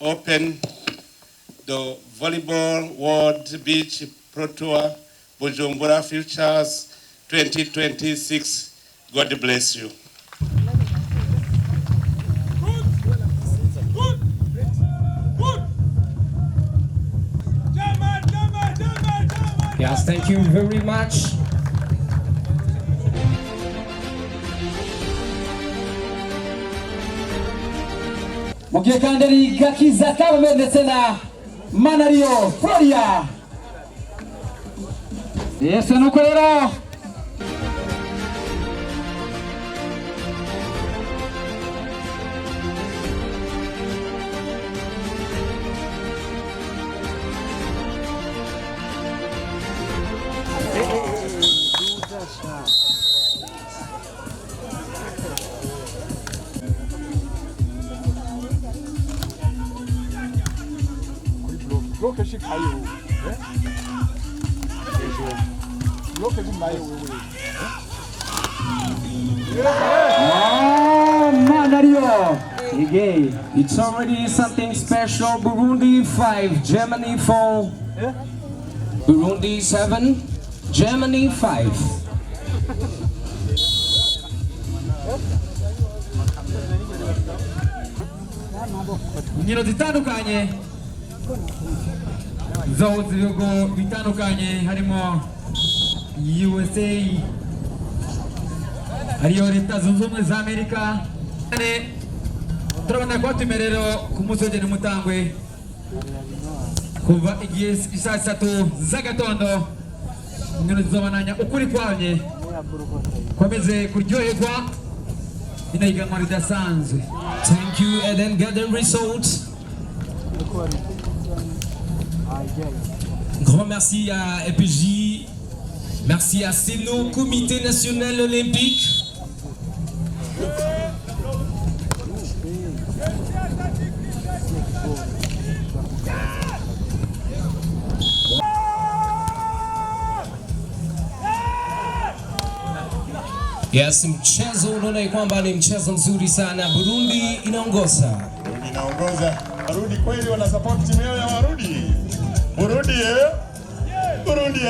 open the Volleyball World Beach Pro Tour Bujumbura Futures 2026. God bless you. Yes, thank you very much. Mukekanderi Gakiza Kalme ndetse na Manario Floria. Yes, nuko rero bloke shi kayo bloke shi mayo Manario. It's already something special. Burundi 5, Germany 4. Burundi 7, Germany 5. Nkino zitandukanye z'ibihugu bitandukanye harimo USA, hariyo Leta Zunze Ubumwe za Amerika. Turabona ko tumerero ku munsi w'ejo Mutangwe kuva igihe saa 3 z'agatondo. Nkino zizobananya ukuri kwabye komeze kuryoherwa inahiganwa ridasanzwe. Thank you, and then get the results. Grand merci à EPJ, merci à CNO, Comité National Olympique. Yes, mchezo unaona kwamba ni mchezo mzuri sana. Burundi inaongoza. Burundi inaongoza. Burundi kweli wana support timu yao ya Burundi. Burundi Burundi.